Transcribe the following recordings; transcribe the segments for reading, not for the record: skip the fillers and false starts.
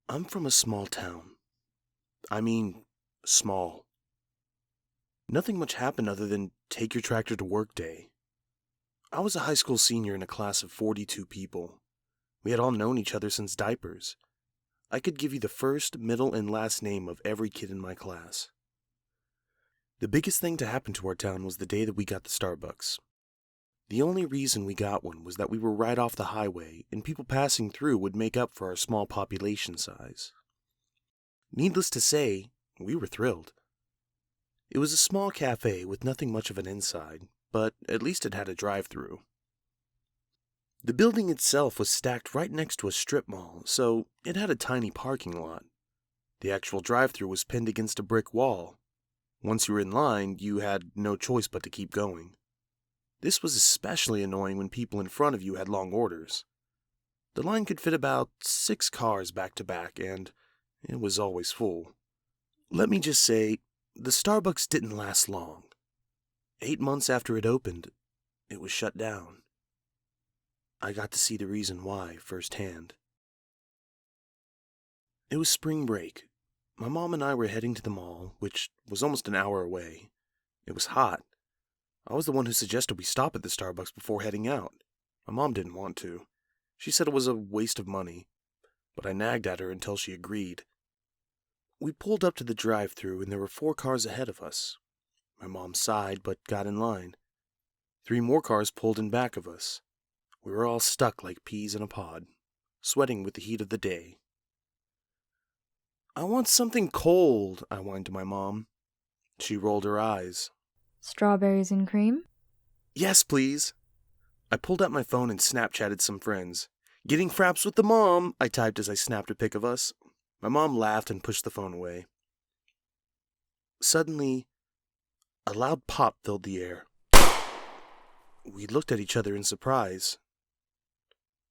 I'm from a small town. I mean, small. Nothing much happened other than take your tractor to work day. I was a high school senior in a class of 42 people. We had all known each other since diapers. I could give you the first, middle, and last name of every kid in my class. The biggest thing to happen to our town was the day that we got the Starbucks. The only reason we got one was that we were right off the highway, and people passing through would make up for our small population size. Needless to say, we were thrilled. It was a small cafe with nothing much of an inside, but at least it had a drive-thru. The building itself was stacked right next to a strip mall, so it had a tiny parking lot. The actual drive-thru was pinned against a brick wall. Once you were in line, you had no choice but to keep going. This was especially annoying when people in front of you had long orders. The line could fit about 6 cars back to back, and it was always full. Let me just say, the Starbucks didn't last long. 8 months after it opened, it was shut down. I got to see the reason why firsthand. It was spring break. My mom and I were heading to the mall, which was almost an hour away. It was hot. I was the one who suggested we stop at the Starbucks before heading out. My mom didn't want to. She said it was a waste of money, but I nagged at her until she agreed. We pulled up to the drive-thru and there were 4 cars ahead of us. My mom sighed but got in line. 3 more cars pulled in back of us. We were all stuck like peas in a pod, sweating with the heat of the day. "I want something cold," I whined to my mom. She rolled her eyes. Strawberries and cream? "Yes, please." I pulled out my phone and Snapchatted some friends. "Getting fraps with the mom," I typed as I snapped a pic of us. My mom laughed and pushed the phone away. Suddenly, a loud pop filled the air. We looked at each other in surprise.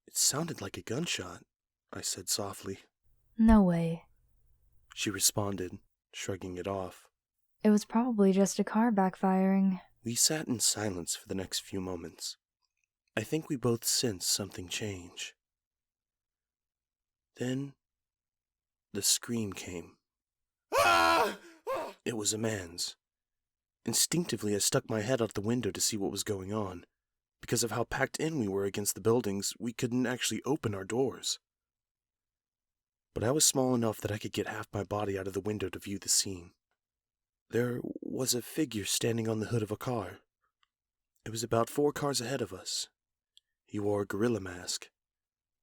"It sounded like a gunshot," I said softly. No way. She responded, shrugging it off. It was probably just a car backfiring. We sat in silence for the next few moments. I think we both sensed something change. Then, the scream came. It was a man's. Instinctively, I stuck my head out the window to see what was going on. Because of how packed in we were against the buildings, we couldn't actually open our doors. But I was small enough that I could get half my body out of the window to view the scene. There was a figure standing on the hood of a car. It was about 4 cars ahead of us. He wore a gorilla mask.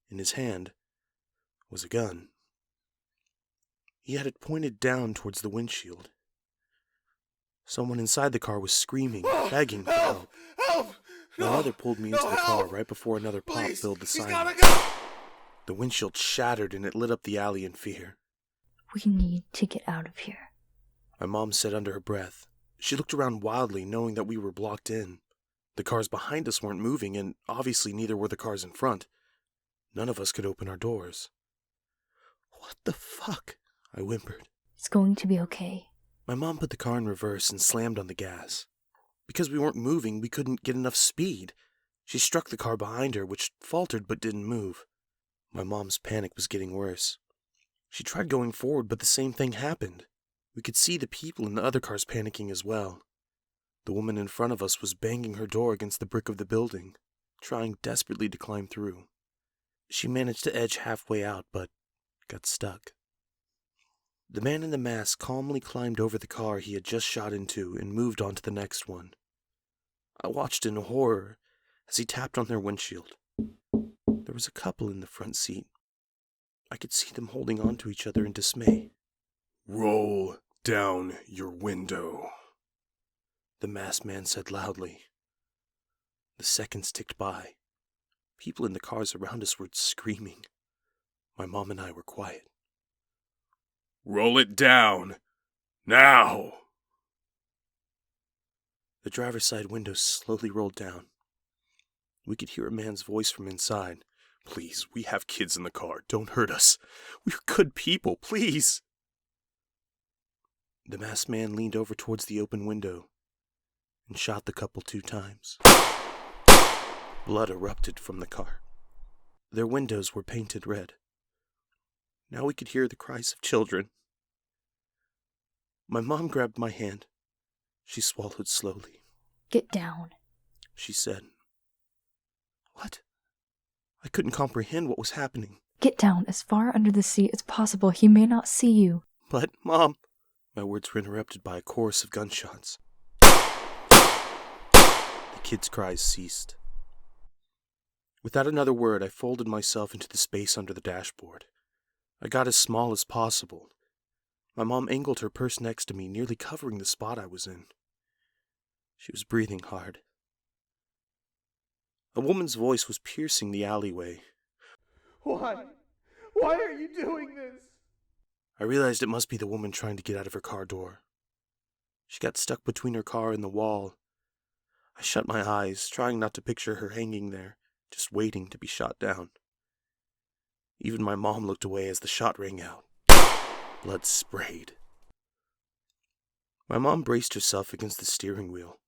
In his hand was a gun. He had it pointed down towards the windshield. Someone inside the car was screaming, begging for help. Help! My mother pulled me into the car right before another pop Please, filled the he's silence. gotta go! The windshield shattered and it lit up the alley in fear. We need to get out of here. My mom said under her breath. She looked around wildly, knowing that we were blocked in. The cars behind us weren't moving, and obviously neither were the cars in front. None of us could open our doors. "What the fuck?" I whimpered. It's going to be okay. My mom put the car in reverse and slammed on the gas. Because we weren't moving, we couldn't get enough speed. She struck the car behind her, which faltered but didn't move. My mom's panic was getting worse. She tried going forward, but the same thing happened. We could see the people in the other cars panicking as well. The woman in front of us was banging her door against the brick of the building, trying desperately to climb through. She managed to edge halfway out, but got stuck. The man in the mask calmly climbed over the car he had just shot into and moved on to the next one. I watched in horror as he tapped on their windshield. There was a couple in the front seat. I could see them holding on to each other in dismay. "Roll down your window," the masked man said loudly. The seconds ticked by. People in the cars around us were screaming. My mom and I were quiet. "Roll it down, now!" The driver's side window slowly rolled down. We could hear a man's voice from inside. "Please, we have kids in the car. Don't hurt us. We're good people, please." The masked man leaned over towards the open window and shot the couple 2 times. Blood erupted from the car. Their windows were painted red. Now we could hear the cries of children. My mom grabbed my hand. She swallowed slowly. Get down. She said. What? I couldn't comprehend what was happening. Get down as far under the seat as possible. He may not see you. But, Mom... My words were interrupted by a chorus of gunshots. The kids' cries ceased. Without another word, I folded myself into the space under the dashboard. I got as small as possible. My mom angled her purse next to me, nearly covering the spot I was in. She was breathing hard. A woman's voice was piercing the alleyway. Why? Why are you doing this? I realized it must be the woman trying to get out of her car door. She got stuck between her car and the wall. I shut my eyes, trying not to picture her hanging there, just waiting to be shot down. Even my mom looked away as the shot rang out. Blood sprayed. My mom braced herself against the steering wheel.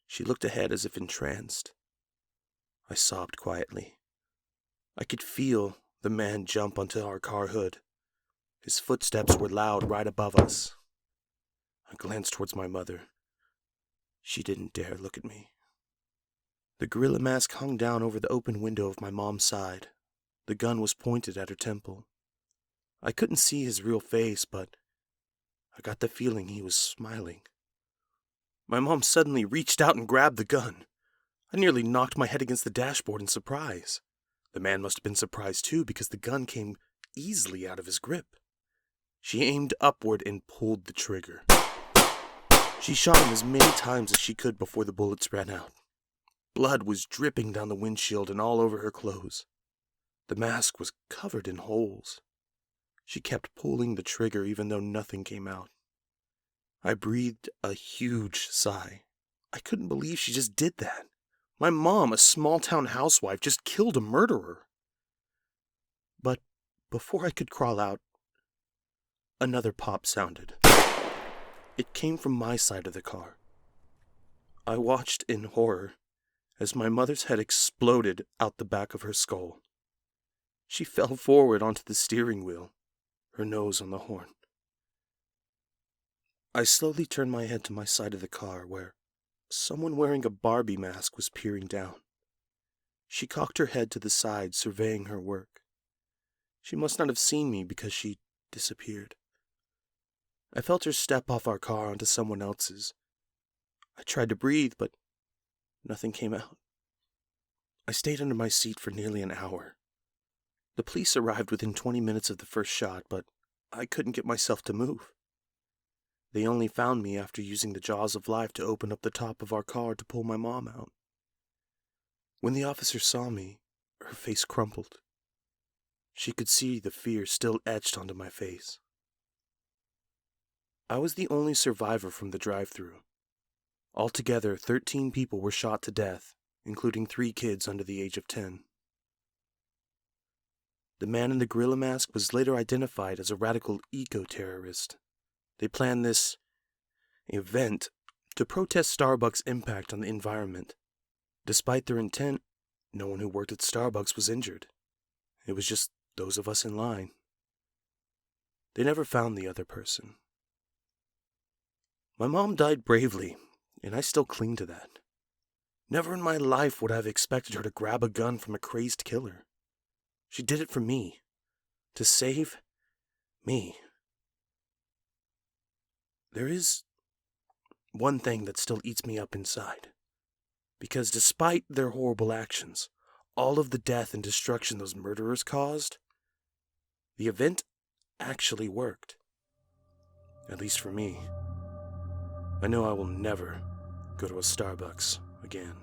She looked ahead as if entranced. I sobbed quietly. I could feel the man jump onto our car hood. His footsteps were loud right above us. I glanced towards my mother. She didn't dare look at me. The gorilla mask hung down over the open window of my mom's side. The gun was pointed at her temple. I couldn't see his real face, but I got the feeling he was smiling. My mom suddenly reached out and grabbed the gun. I nearly knocked my head against the dashboard in surprise. The man must have been surprised too, because the gun came easily out of his grip. She aimed upward and pulled the trigger. She shot him as many times as she could before the bullets ran out. Blood was dripping down the windshield and all over her clothes. The mask was covered in holes. She kept pulling the trigger even though nothing came out. I breathed a huge sigh. I couldn't believe she just did that. My mom, a small-town housewife, just killed a murderer. But before I could crawl out, another pop sounded. It came from my side of the car. I watched in horror as my mother's head exploded out the back of her skull. She fell forward onto the steering wheel, her nose on the horn. I slowly turned my head to my side of the car where someone wearing a Barbie mask was peering down. She cocked her head to the side, surveying her work. She must not have seen me because she disappeared. I felt her step off our car onto someone else's. I tried to breathe, but nothing came out. I stayed under my seat for nearly an hour. The police arrived within 20 minutes of the first shot, but I couldn't get myself to move. They only found me after using the jaws of life to open up the top of our car to pull my mom out. When the officer saw me, her face crumpled. She could see the fear still etched onto my face. I was the only survivor from the drive-thru. Altogether, 13 people were shot to death, including 3 kids under the age of 10. The man in the gorilla mask was later identified as a radical eco-terrorist. They planned this event to protest Starbucks' impact on the environment. Despite their intent, no one who worked at Starbucks was injured. It was just those of us in line. They never found the other person. My mom died bravely, and I still cling to that. Never in my life would I have expected her to grab a gun from a crazed killer. She did it for me, to save me. There is one thing that still eats me up inside. Because despite their horrible actions, all of the death and destruction those murderers caused, the event actually worked. At least for me. I know I will never go to a Starbucks again.